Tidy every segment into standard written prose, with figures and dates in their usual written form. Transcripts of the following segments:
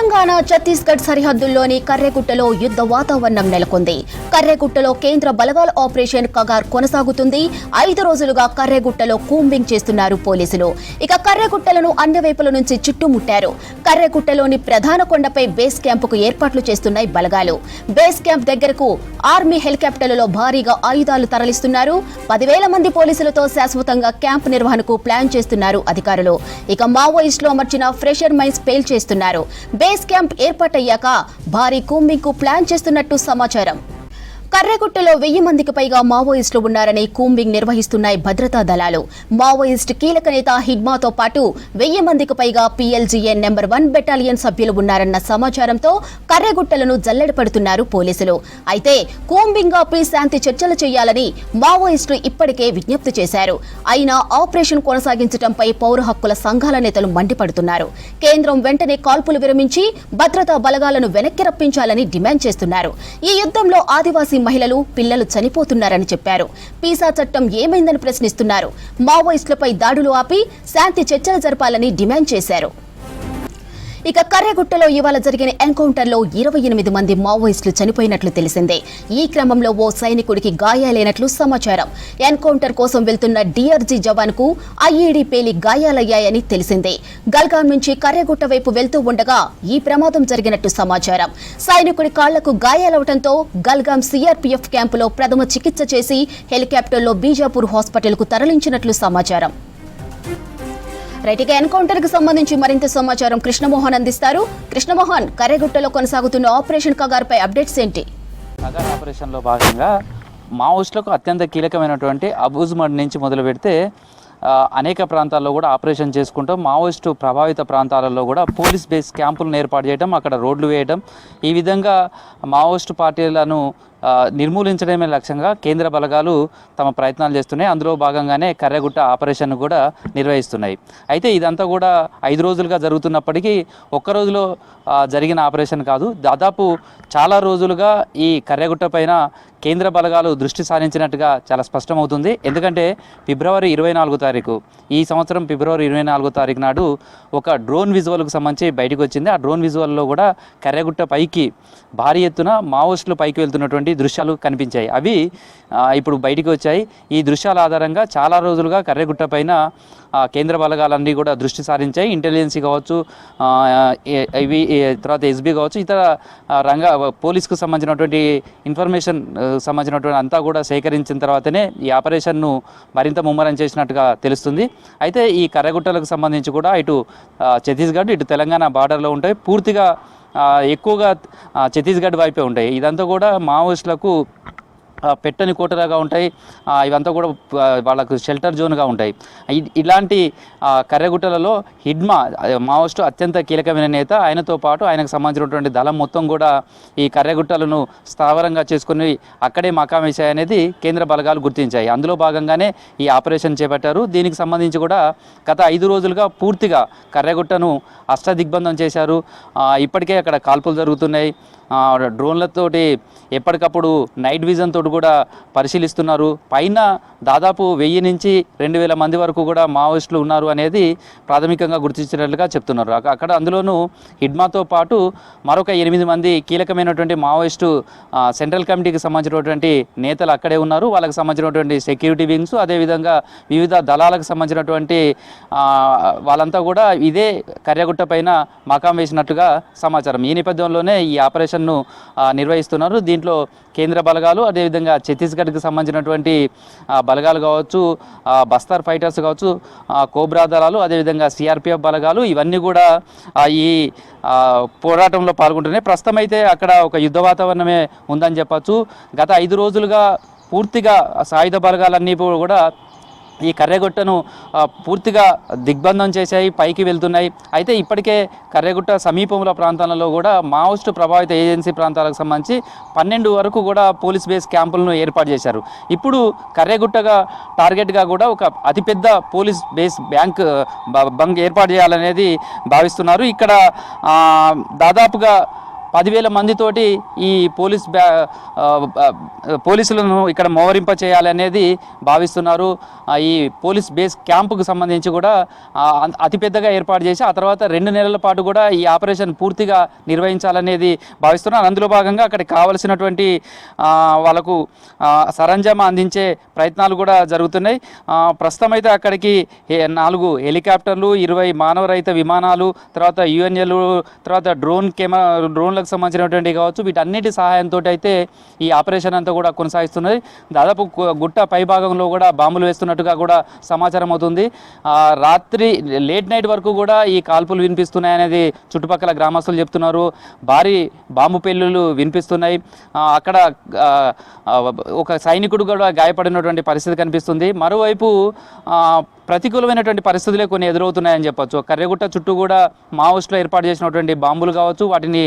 తెలంగాణ ఛత్తీస్గఢ్ సరిహద్దుల్లోని కర్రెగుట్టలో యుద్ధ వాతావరణం నెలకొంది. కర్రెగుట్టలో కేంద్ర బలగాల ఆపరేషన్ కగార్ కొనసాగుతుంది. 5 రోజులుగా కర్రెగుట్టలో కూంబింగ్ చేస్తున్నారు పోలీసులు. ఇక కర్రెగుట్టలను అన్ని వైపుల నుంచి చుట్టుముట్టారు. కర్రెగుట్టలోని ప్రధాన కొండపై బేస్ క్యాంపుకు ఏర్పాట్లు చేస్తున్నాయి బలగాలు. బేస్ క్యాంప్ దగ్గరకు ఆర్మీ హెలికాప్టర్లలో భారీగా ఆయుధాలు తరలిస్తున్నారు. 10,000 మంది పోలీసులతో శాశ్వతంగా క్యాంప్ నిర్వహణకు ప్లాన్ చేస్తున్నారు అధికారులు. ఇక మావోయిస్టులు అమర్చిన ఫ్రెషర్ మైన్స్ పేల్ చేస్తున్నారు. బేస్ క్యాంప్ ఏర్పాటయ్యాక భారీ కూంబింగ్ కు ప్లాన్ చేస్తున్నట్టు సమాచారం. కర్రెగుట్టలో 1000 మందికి పైగా మావోయిస్టులు ఉన్నారని కూంబింగ్ నిర్వహిస్తున్నాయి భద్రతా దళాలు. మావోయిస్టు కీలక నేత హిడ్మాతో పాటు 1000 మందికి పైగా PLGN నెంబర్ 1 బెటాలియన్ సభ్యులు ఉన్నారన్న సమాచారంతో కర్రెగుట్టలను జల్లెడపడుతున్నారు పోలీసులు. అయితే కూంబింగ్ ఆపి శాంతి చర్చలు చేయాలని మావోయిస్టులు ఇప్పటికే విజ్ఞప్తి చేశారు. అయినా ఆపరేషన్ కొనసాగించడంపై పౌర హక్కుల సంఘాల నేతలు మండిపడుతున్నారు. కేంద్రం వెంటనే కాల్పులు విరమించి భద్రతా బలగాలను వెనక్కి రప్పించాలని డిమాండ్ చేస్తున్నారు. ఈ యుద్ధంలో ఆదివాసీ మహిళలు, పిల్లలు చనిపోతున్నారని చెప్పారు. పీసా చట్టం ఏమైందని ప్రశ్నిస్తున్నారు. మావోయిస్టులపై దాడులు ఆపి శాంతి చర్చలు జరపాలని డిమాండ్ చేశారు. ఇక కర్రెగుట్టలో ఇవాళ జరిగిన ఎన్కౌంటర్లో 28 మంది మావోయిస్టులు చనిపోయినట్లు తెలిసిందే. ఈ క్రమంలో ఓ సైనికుడికి గాయాలైనట్లు సమాచారం. ఎన్కౌంటర్ కోసం వెళ్తున్న DRG జవాన్ కు IED పేలి గాయాలయ్యాయని తెలిసిందే. గల్గాన్ నుంచి కర్రెగుట్ట వైపు వెళ్తూ ఉండగా ఈ ప్రమాదం జరిగినట్టు సమాచారం. సైనికుడి కాళ్లకు గాయాలవడంతో గల్గాం CRPF క్యాంపులో ప్రథమ చికిత్స చేసి హెలికాప్టర్లో బీజాపూర్ హాస్పిటల్ కు తరలించినట్లు సమాచారం. రైట్గా ఎన్కౌంటర్ కు సంబంధించి మరింత సమాచారం కృష్ణమోహన్ అందిస్తారు. కృష్ణమోహన్, కర్రెగుట్టలో కొనసాగుతున్న ఆపరేషన్ కగార్ పై అప్డేట్స్ ఏంటి? కగార్ ఆపరేషన్ లో భాగంగా మావోయిస్టులకు అత్యంత కీలకమైనటువంటి అబూజ్మడ్ నుంచి మొదలు పెడితే అనేక ప్రాంతాల్లో కూడా ఆపరేషన్ చేసుకుంటూ మావోయిస్టు ప్రభావిత ప్రాంతాలలో కూడా పోలీస్ బేస్ క్యాంపులను ఏర్పాటు చేయడం, అక్కడ రోడ్లు వేయడం, ఈ విధంగా మావోయిస్టు పార్టీలను నిర్మూలించడమే లక్ష్యంగా కేంద్ర బలగాలు తమ ప్రయత్నాలు చేస్తున్నాయి. అందులో భాగంగానే కర్రెగుట్ట ఆపరేషన్ కూడా నిర్వహిస్తున్నాయి. అయితే ఇదంతా కూడా 5 రోజులుగా జరుగుతున్నప్పటికీ ఒక్క రోజులో జరిగిన ఆపరేషన్ కాదు. దాదాపు చాలా రోజులుగా ఈ కర్రెగుట్ట పైన కేంద్ర బలగాలు దృష్టి సారించినట్టుగా చాలా స్పష్టమవుతుంది. ఎందుకంటే ఫిబ్రవరి 24 తారీఖు, ఈ సంవత్సరం ఫిబ్రవరి 24 తారీఖు నాడు ఒక డ్రోన్ విజువల్కు సంబంధించి బయటకు వచ్చింది. ఆ డ్రోన్ విజువల్లో కూడా కర్రెగుట్ట పైకి భారీ ఎత్తున మావోయిస్టులు పైకి వెళ్తున్నటువంటి దృశ్యాలు కనిపించాయి. అవి ఇప్పుడు బయటికి వచ్చాయి. ఈ దృశ్యాల ఆధారంగా చాలా రోజులుగా కర్రెగుట్ట పైన కేంద్ర బలగాలన్నీ కూడా దృష్టి సారించాయి. ఇంటెలిజెన్సీ కావచ్చు, ఇవి తర్వాత SB కావచ్చు, ఇతర పోలీస్కు సంబంధించినటువంటి ఇన్ఫర్మేషన్ సంబంధించినటువంటి అంతా కూడా సేకరించిన తర్వాతనే ఈ ఆపరేషన్ను మరింత ముమ్మరం చేసినట్టుగా తెలుస్తుంది. అయితే ఈ కర్రెగుట్టలకు సంబంధించి కూడా ఇటు ఛత్తీస్గఢ్, ఇటు తెలంగాణ బార్డర్లో ఉంటాయి. పూర్తిగా ఎక్కువగా ఛత్తీస్గఢ్ వైపే ఉంటాయి. ఇదంతా కూడా మావోయిస్టులకు పెట్టని కోటలాగా ఉంటాయి. ఇవంతా కూడా వాళ్ళకు షెల్టర్ జోన్గా ఉంటాయి. ఇలాంటి కర్రెగుట్టలలో హిడ్మా మావోయిస్టు అత్యంత కీలకమైన నేత, ఆయనతో పాటు ఆయనకు సంబంధించినటువంటి దళం మొత్తం కూడా ఈ కర్రెగుట్టలను స్థావరంగా చేసుకుని అక్కడే మకాం వేశాయనేది కేంద్ర బలగాలు గుర్తించాయి. అందులో భాగంగానే ఈ ఆపరేషన్ చేపట్టారు. దీనికి సంబంధించి కూడా గత 5 రోజులుగా పూర్తిగా కర్రెగుట్టను అష్టదిగ్బంధం చేశారు. ఇప్పటికే అక్కడ కాల్పులు జరుగుతున్నాయి. డ్రోన్లతోటి ఎప్పటికప్పుడు నైట్ విజన్ తోటి కూడా పరిశీలిస్తున్నారు. పైన దాదాపు 1000 నుంచి 2000 మంది వరకు కూడా మావోయిస్టులు ఉన్నారు అనేది ప్రాథమికంగా గుర్తించినట్లుగా చెప్తున్నారు. అక్కడ అందులోనూ హిడ్మాతో పాటు మరొక 8 మంది కీలకమైనటువంటి మావోయిస్టు సెంట్రల్ కమిటీకి సంబంధించినటువంటి నేతలు అక్కడే ఉన్నారు. వాళ్ళకి సంబంధించినటువంటి సెక్యూరిటీ వింగ్స్, అదేవిధంగా వివిధ దళాలకు సంబంధించినటువంటి వాళ్ళంతా కూడా ఇదే కర్రెగుట్ట పైన మకాం వేసినట్టుగా సమాచారం. ఈ నేపథ్యంలోనే ఈ ఆపరేషన్ను నిర్వహిస్తున్నారు. దీంట్లో కేంద్ర బలగాలు, అదేవిధంగా ఛత్తీస్గఢ్కి సంబంధించినటువంటి బలగాలు కావచ్చు, బస్తార్ ఫైటర్స్ కావచ్చు, కోబ్రా దళాలు, అదేవిధంగా CRPF బలగాలు, ఇవన్నీ కూడా ఈ పోరాటంలో పాల్గొంటున్నాయి. ప్రస్తుతం అయితే అక్కడ ఒక యుద్ధ వాతావరణమే ఉందని చెప్పచ్చు. గత 5 రోజులుగా పూర్తిగా సాయుధ బలగాలన్నీ కూడా ఈ కర్రెగుట్టను పూర్తిగా దిగ్బంధం చేశాయి, పైకి వెళ్తున్నాయి. అయితే ఇప్పటికే కర్రెగుట్ట సమీపంలో ప్రాంతాలలో కూడా మావోయిస్టు ప్రభావిత ఏజెన్సీ ప్రాంతాలకు సంబంధించి 12 వరకు కూడా పోలీస్ బేస్ క్యాంపులను ఏర్పాటు చేశారు. ఇప్పుడు కర్రెగుట్టగా టార్గెట్గా కూడా ఒక అతిపెద్ద పోలీస్ బేస్ బంక్ ఏర్పాటు చేయాలనేది భావిస్తున్నారు. ఇక్కడ దాదాపుగా 10,000 మందితోటి ఈ పోలీసులను ఇక్కడ మోహరింప చేయాలనేది భావిస్తున్నారు. ఈ పోలీస్ బేస్ క్యాంపుకు సంబంధించి కూడా అతిపెద్దగా ఏర్పాటు చేసి ఆ తర్వాత 2 నెలల పాటు కూడా ఈ ఆపరేషన్ పూర్తిగా నిర్వహించాలనేది భావిస్తున్నారు. అందులో భాగంగా అక్కడికి కావలసినటువంటి వాళ్ళకు సరంజామా అందించే ప్రయత్నాలు కూడా జరుగుతున్నాయి. ప్రస్తుతం అయితే అక్కడికి 4 హెలికాప్టర్లు, 20 మానవరహిత విమానాలు, తర్వాత యుఎన్ఎల్, తర్వాత డ్రోన్లకు సంబంధించినటువంటి కావచ్చు, వీటన్నిటి సహాయంతో అయితే ఈ ఆపరేషన్ అంతా కూడా కొనసాగిస్తున్నది. దాదాపు గుట్ట పైభాగంలో కూడా బాంబులు వేస్తున్నట్టుగా కూడా సమాచారం అవుతుంది. రాత్రి లేట్ నైట్ వరకు కూడా ఈ కాల్పులు వినిపిస్తున్నాయనేది చుట్టుపక్కల గ్రామస్తులు చెప్తున్నారు. భారీ బాంబు పెళ్ళులు వినిపిస్తున్నాయి. అక్కడ ఒక సైనికుడు కూడా గాయపడినటువంటి పరిస్థితి కనిపిస్తుంది. మరోవైపు ప్రతికూలమైనటువంటి పరిస్థితులే కొన్ని ఎదురవుతున్నాయని చెప్పొచ్చు. కర్రెగుట్ట చుట్టూ కూడా మావోయిస్టులు ఏర్పాటు చేసినటువంటి బాంబులు కావచ్చు, వాటిని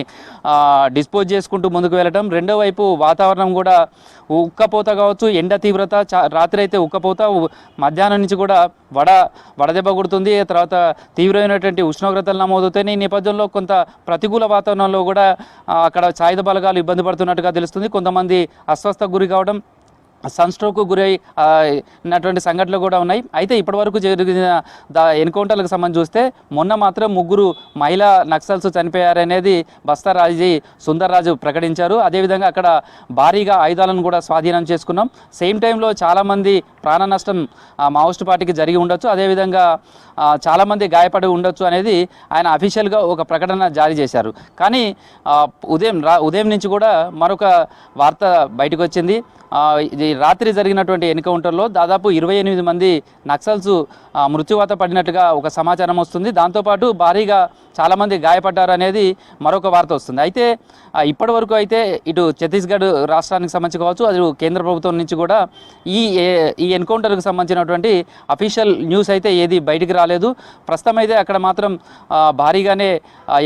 డిస్పోజ్ చేసుకుంటూ ముందుకు వెళ్ళటం. రెండో వైపు వాతావరణం కూడా ఉక్కపోత కావచ్చు, ఎండ తీవ్రత, రాత్రి అయితే ఉక్కపోత, మధ్యాహ్నం నుంచి కూడా వడదెబ్బ కొడుతుంది. తర్వాత తీవ్రమైనటువంటి ఉష్ణోగ్రతలు నమోదవుతాయి. ఈ నేపథ్యంలో కొంత ప్రతికూల వాతావరణంలో కూడా అక్కడ సాయుధ బలగాలు ఇబ్బంది పడుతున్నట్టుగా తెలుస్తుంది. కొంతమంది అస్వస్థకు గురి కావడం, సన్స్ట్రోక్కు గురై ఉన్నటువంటి సంఘటనలు కూడా ఉన్నాయి. అయితే ఇప్పటివరకు జరిగిన ఎన్కౌంటర్లకు సంబంధించి చూస్తే మొన్న మాత్రం 3 మహిళా నక్సల్స్ చనిపోయారనేది బస్తా రాజీ సుందర్రాజు ప్రకటించారు. అదేవిధంగా అక్కడ భారీగా ఆయుధాలను కూడా స్వాధీనం చేసుకున్నాం. సేమ్ టైంలో చాలామంది ప్రాణ నష్టం మావోయిస్టు పార్టీకి జరిగి ఉండొచ్చు, అదేవిధంగా చాలామంది గాయపడి ఉండొచ్చు అనేది ఆయన అఫీషియల్గా ఒక ప్రకటన జారీ చేశారు. కానీ ఉదయం నుంచి కూడా మరొక వార్త బయటకు వచ్చింది. ఇది రాత్రి జరిగినటువంటి ఎన్కౌంటర్లో దాదాపు 28 మంది నక్సల్స్ మృత్యువాత పడినట్టుగా ఒక సమాచారం వస్తుంది. దాంతోపాటు భారీగా చాలామంది గాయపడ్డారు అనేది మరొక వార్త వస్తుంది. అయితే ఇప్పటి వరకు అయితే ఇటు ఛత్తీస్గఢ్ రాష్ట్రానికి సంబంధించి కావచ్చు, అది కేంద్ర ప్రభుత్వం నుంచి కూడా ఈ ఎన్కౌంటర్కి సంబంధించినటువంటి అఫీషియల్ న్యూస్ అయితే ఏది బయటికి రాలేదు. ప్రస్తుతం అయితే అక్కడ మాత్రం భారీగానే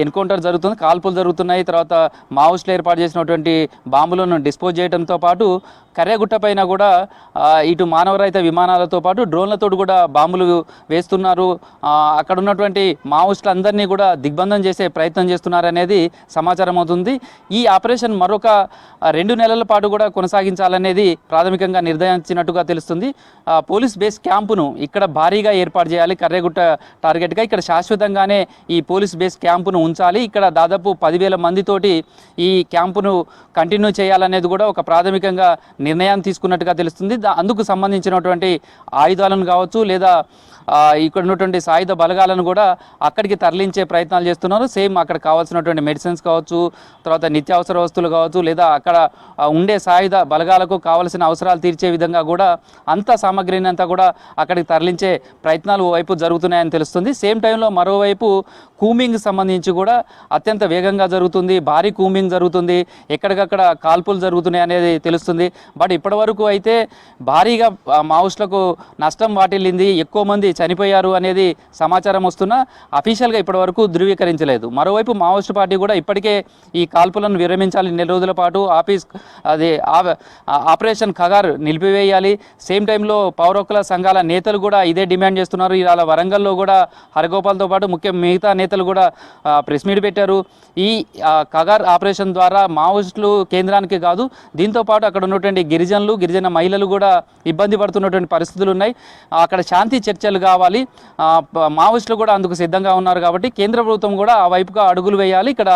ఎన్కౌంటర్ జరుగుతుంది, కాల్పులు జరుగుతున్నాయి. తర్వాత మావోయిస్టులు ఏర్పాటు చేసినటువంటి బాంబులను డిస్పోజ్ చేయడంతో పాటు కర్రెగుట్ట పైన కూడా ఇటు మానవరహిత విమానాలతో పాటు డ్రోన్లతో కూడా బాంబులు వేస్తున్నారు. అక్కడ ఉన్నటువంటి మావోయిస్టులు అందరినీ కూడా దిగ్బంధం చేసే ప్రయత్నం చేస్తున్నారనేది సమాచారం అవుతుంది. ఈ ఆపరేషన్ మరొక 2 నెలల పాటు కూడా కొనసాగించాలనేది ప్రాథమికంగా నిర్ణయించినట్టుగా తెలుస్తుంది. పోలీస్ బేస్ క్యాంపును ఇక్కడ భారీగా ఏర్పాటు చేయాలి. కర్రెగుట్ట టార్గెట్గా ఇక్కడ శాశ్వతంగానే ఈ పోలీస్ బేస్ క్యాంపును ఉంచాలి. ఇక్కడ దాదాపు 10,000 మందితోటి ఈ క్యాంపును కంటిన్యూ చేయాలనేది కూడా ఒక ప్రాథమికంగా నిర్ణయాన్ని తీసుకున్నట్టుగా తెలుస్తుంది. అందుకు సంబంధించినటువంటి ఆయుధాలను కావచ్చు, లేదా ఇక్కడ ఉన్నటువంటి సాయుధ బలగాలను కూడా అక్కడికి తరలించే ప్రయత్నాలు చేస్తున్నారు. సేమ్ అక్కడ కావాల్సినటువంటి మెడిసిన్స్ కావచ్చు, తర్వాత నిత్యావసర వస్తువులు కావచ్చు, లేదా అక్కడ ఉండే సాయుధ బలగాలకు కావాల్సిన అవసరాలు తీర్చే విధంగా కూడా అంత సామగ్రిని అంతా కూడా అక్కడికి తరలించే ప్రయత్నాలు వైపు జరుగుతున్నాయని తెలుస్తుంది. సేమ్ టైంలో మరోవైపు కూంబింగ్ సంబంధించి కూడా అత్యంత వేగంగా జరుగుతుంది, భారీ కూంబింగ్ జరుగుతుంది, ఎక్కడికక్కడ కాల్పులు జరుగుతున్నాయి అనేది తెలుస్తుంది. బట్ ఇప్పటివరకు అయితే భారీగా మావోయిస్టులకు నష్టం వాటిల్లింది, ఎక్కువ మంది చనిపోయారు అనేది సమాచారం వస్తున్నా అఫీషియల్గా ఇప్పటివరకు ధృవీకరించలేదు. మరోవైపు మావోయిస్టు పార్టీ కూడా ఇప్పటికే ఈ కాల్పులను విరమించాలి, 2 రోజుల పాటు ఆపరేషన్ ఖగార్ నిలిపివేయాలి. సేమ్ టైంలో పౌర హక్కుల సంఘాల నేతలు కూడా ఇదే డిమాండ్ చేస్తున్నారు. ఇవాళ వరంగల్లో కూడా హరగోపాల్తో పాటు మిగతా నేతలు కూడా ప్రెస్ మీట్ పెట్టారు. ఈ ఖగార్ ఆపరేషన్ ద్వారా మావోయిస్టులు కేంద్రానికి కాదు, దీంతోపాటు అక్కడ ఉన్నటువంటి గిరిజన మహిళలు కూడా ఇబ్బంది పడుతున్నటువంటి పరిస్థితులు ఉన్నాయి. అక్కడ శాంతి చర్చలు కావాలి, మావోయిస్టులు కూడా అందుకు సిద్ధంగా ఉన్నారు. కాబట్టి కేంద్ర ప్రభుత్వం కూడా ఆ వైపుగా అడుగులు వేయాలి, ఇక్కడ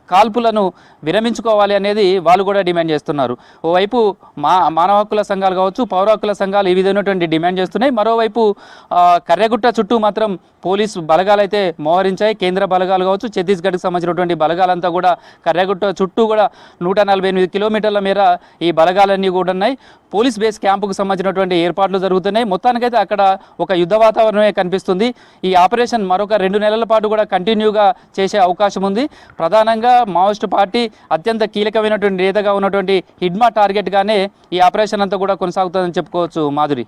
కాల్పులను విరమించుకోవాలి అనేది వాళ్ళు కూడా డిమాండ్ చేస్తున్నారు. ఓవైపు మానవ హక్కుల సంఘాలు కావచ్చు, పౌర హక్కుల సంఘాలు ఈ విధమైనటువంటి డిమాండ్ చేస్తున్నాయి. మరోవైపు కర్రెగుట్ట చుట్టూ మాత్రం పోలీసు బలగాలు అయితే మోహరించాయి. కేంద్ర బలగాలు కావచ్చు, ఛత్తీస్గఢ్కి సంబంధించినటువంటి బలగాలంతా కూడా కర్రెగుట్ట చుట్టూ కూడా 148 కిలోమీటర్ల మేర ఈ బలగాలన్నీ కూడా ఉన్నాయి. పోలీస్ బేస్ క్యాంపుకు సంబంధించినటువంటి ఏర్పాట్లు జరుగుతున్నాయి. మొత్తానికైతే అక్కడ ఒక యుద్ధ వాతావరణమే కనిపిస్తుంది. ఈ ఆపరేషన్ మరొక 2 నెలల పాటు కూడా కంటిన్యూగా చేసే అవకాశం ఉంది. ప్రధానంగా మావోయిస్టు పార్టీ అత్యంత కీలకమైనటువంటి నేతగా ఉన్నటువంటి హిడ్మా టార్గెట్గానే ఈ ఆపరేషన్ అంతా కూడా కొనసాగుతుందని చెప్పుకోవచ్చు. మాధురి.